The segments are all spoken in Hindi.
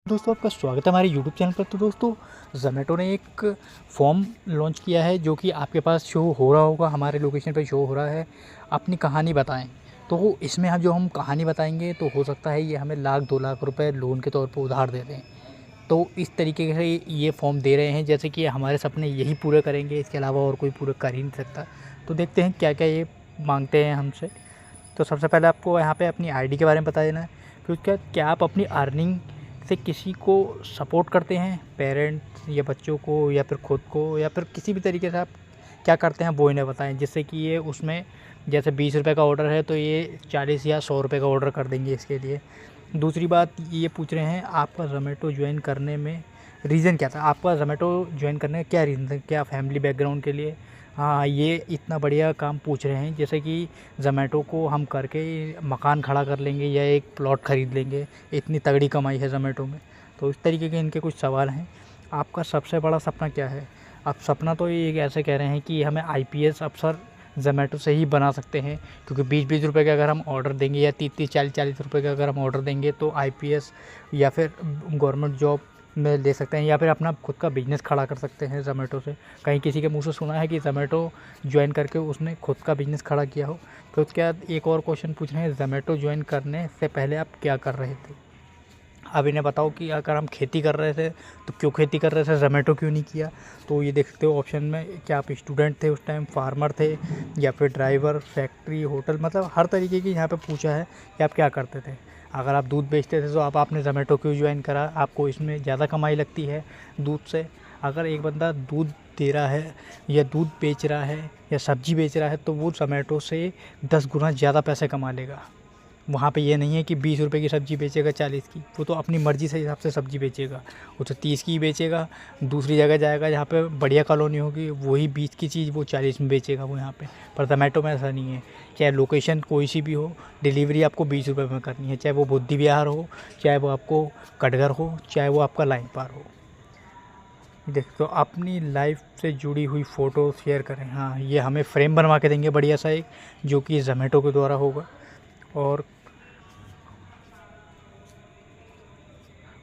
दोस्तों आपका स्वागत है हमारे यूट्यूब चैनल पर। तो दोस्तों ज़ोमैटो ने एक फॉर्म लॉन्च किया है जो कि आपके पास शो हो रहा होगा, हमारे लोकेशन पे शो हो रहा है। अपनी कहानी बताएं। तो इसमें हम कहानी बताएंगे तो हो सकता है ये हमें 1-2 लाख रुपए लोन के तौर पर उधार दे दें। तो इस तरीके से ये फॉर्म दे रहे हैं जैसे कि हमारे सपने यही पूरे करेंगे, इसके अलावा और कोई पूरे कर ही नहीं सकता। तो देखते हैं क्या क्या ये मांगते हैं हमसे। तो सबसे पहले आपको यहाँ पे अपनी आईडी के बारे में बता देना है। फिर उसके बाद क्या आप अपनी अर्निंग से किसी को सपोर्ट करते हैं, पेरेंट्स या बच्चों को या फिर खुद को, या फिर किसी भी तरीके से आप क्या करते हैं वो इन्हें बताएं, जिससे कि ये उसमें जैसे 20 रुपये का ऑर्डर है तो ये 40 या 100 रुपये का ऑर्डर कर देंगे इसके लिए। दूसरी बात ये पूछ रहे हैं आपका ज़ोमैटो ज्वाइन करने में रीज़न क्या था, आपका ज़ोमैटो ज्वाइन करने का क्या रीज़न था, क्या फैमिली बैकग्राउंड के लिए। हाँ, ये इतना बढ़िया काम पूछ रहे हैं जैसे कि ज़ोमैटो को हम करके मकान खड़ा कर लेंगे या एक प्लॉट ख़रीद लेंगे, इतनी तगड़ी कमाई है ज़ोमैटो में। तो इस तरीके के इनके कुछ सवाल हैं। आपका सबसे बड़ा सपना क्या है? आप सपना तो ये ऐसे कह रहे हैं कि हमें आईपीएस अफ़सर ज़ोमैटो से ही बना सकते हैं, क्योंकि 20-20 रुपये का अगर हम ऑर्डर देंगे या 30-30 40-40 रुपये का अगर हम ऑर्डर देंगे तो आईपीएस या फिर गवर्नमेंट जॉब में ले सकते हैं, या फिर अपना खुद का बिज़नेस खड़ा कर सकते हैं ज़ोमैटो से। कहीं किसी के मुँह से सुना है कि ज़ोमैटो ज्वाइन करके उसने खुद का बिज़नेस खड़ा किया हो। तो उसके बाद एक और क्वेश्चन पूछ रहे हैं, ज़ोमैटो ज्वाइन करने से पहले आप क्या कर रहे थे? अब इन्हें बताओ कि अगर हम खेती कर रहे थे तो क्यों खेती कर रहे थे, ज़ोमैटो क्यों नहीं किया। तो ये देख सकते हो ऑप्शन में, क्या आप स्टूडेंट थे उस टाइम, फार्मर थे, या फिर ड्राइवर, फैक्ट्री, होटल, मतलब हर तरीके की यहाँ पे पूछा है कि आप क्या करते थे। अगर आप दूध बेचते थे तो आपने ज़ोमैटो क्यों ज्वाइन करा, आपको इसमें ज़्यादा कमाई लगती है दूध से। अगर एक बंदा दूध दे रहा है या दूध बेच रहा है या सब्ज़ी बेच रहा है तो वो ज़ोमैटो से 10 गुना ज़्यादा पैसे कमा लेगा। वहाँ पे ये नहीं है कि 20 रुपए की सब्ज़ी बेचेगा 40 की, वो तो अपनी मर्ज़ी से हिसाब से सब्ज़ी बेचेगा। वो तो 30 की ही बेचेगा, दूसरी जगह जाएगा जहाँ पे बढ़िया कॉलोनी होगी, वही 20 की चीज़ वो 40 में बेचेगा वो यहाँ पे। पर ज़ोमैटो में ऐसा नहीं है। चाहे लोकेशन कोई सी भी हो, डिलीवरी आपको 20 रुपये में करनी है, चाहे वो बुद्धि विहार हो, चाहे वो आपको कटघर हो, चाहे वो आपका लाइन पार हो। देखो तो अपनी लाइफ से जुड़ी हुई फ़ोटो शेयर करें। हाँ, ये हमें फ्रेम बनवा के देंगे बढ़िया सा एक, जो कि ज़ोमैटो के द्वारा होगा। और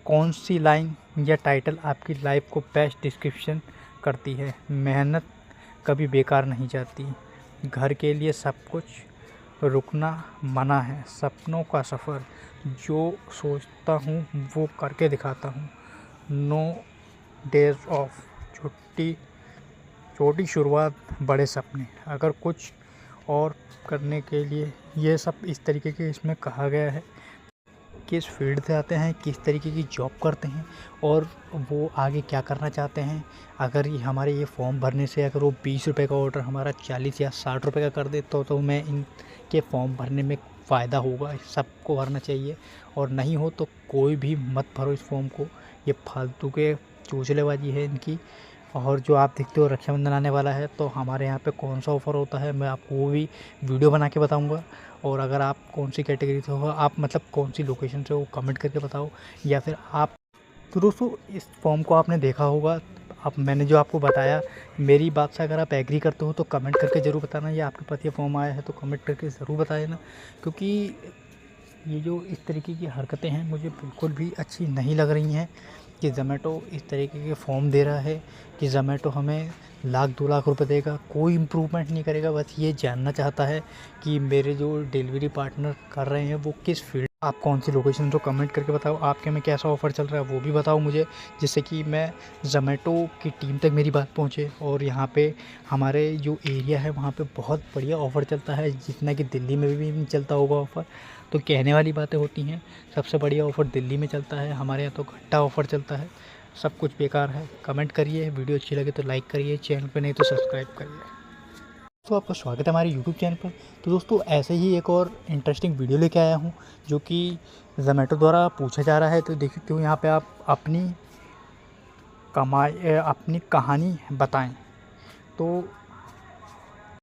कौन सी लाइन या टाइटल आपकी लाइफ को बेस्ट डिस्क्रिप्शन करती है? मेहनत कभी बेकार नहीं जाती, घर के लिए सब कुछ, रुकना मना है, सपनों का सफ़र, जो सोचता हूँ वो करके दिखाता हूँ, नो डेज ऑफ, छोटी छोटी शुरुआत, बड़े सपने, अगर कुछ और करने के लिए, ये सब इस तरीके के इसमें कहा गया है। किस फील्ड से आते हैं, किस तरीके की जॉब करते हैं और वो आगे क्या करना चाहते हैं। अगर ये हमारे ये फॉर्म भरने से अगर वो 20 रुपये का ऑर्डर हमारा 40 या 60 रुपये का कर दे तो मैं इनके फॉर्म भरने में फ़ायदा होगा। सबको भरना चाहिए, और नहीं हो तो कोई भी मत भरो इस फॉर्म को। ये फालतू के चोचलेबाजी है इनकी। और जो आप देखते हो रक्षाबंधन आने वाला है, तो हमारे यहाँ पे कौन सा ऑफ़र होता है मैं आपको वो भी वीडियो बना के बताऊँगा। और अगर आप कौन सी कैटेगरी से हो, आप मतलब कौन सी लोकेशन से हो, कमेंट करके बताओ। या फिर आप, तो दोस्तों इस फॉर्म को आपने देखा होगा, अब मैंने जो आपको बताया, मेरी बात से अगर आप एग्री करते हो तो कमेंट करके ज़रूर बताना, या आपके पास ये फॉर्म आया है तो कमेंट करके ज़रूर बताए ना। क्योंकि ये जो इस तरीके की हरकतें हैं मुझे बिल्कुल भी अच्छी नहीं लग रही हैं, कि ज़ोमैटो इस तरीके के फॉर्म दे रहा है कि ज़ोमैटो हमें 1-2 लाख रुपए देगा, कोई इम्प्रूवमेंट नहीं करेगा। बस ये जानना चाहता है कि मेरे जो डिलीवरी पार्टनर कर रहे हैं वो किस फील्ड, आप कौन सी लोकेशन, तो कमेंट करके बताओ। आपके में कैसा ऑफ़र चल रहा है वो भी बताओ मुझे, जिससे कि मैं ज़ोमैटो की टीम तक मेरी बात पहुंचे। और यहाँ पे हमारे जो एरिया है वहाँ पे बहुत बढ़िया ऑफ़र चलता है, जितना कि दिल्ली में भी नहीं चलता होगा ऑफ़र। तो कहने वाली बातें होती हैं, सबसे बढ़िया ऑफ़र दिल्ली में चलता है, हमारे यहाँ तो घंटा ऑफ़र चलता है। सब कुछ बेकार है। कमेंट करिए, वीडियो अच्छी लगे तो लाइक करिए, चैनल पे नहीं तो सब्सक्राइब करिए। तो आपका स्वागत है हमारे यूट्यूब चैनल पर। तो दोस्तों ऐसे ही एक और इंटरेस्टिंग वीडियो लेके आया हूँ, जो कि ज़ोमैटो द्वारा पूछा जा रहा है। तो देख सकते हो यहाँ पे आप अपनी कहानी बताएं। तो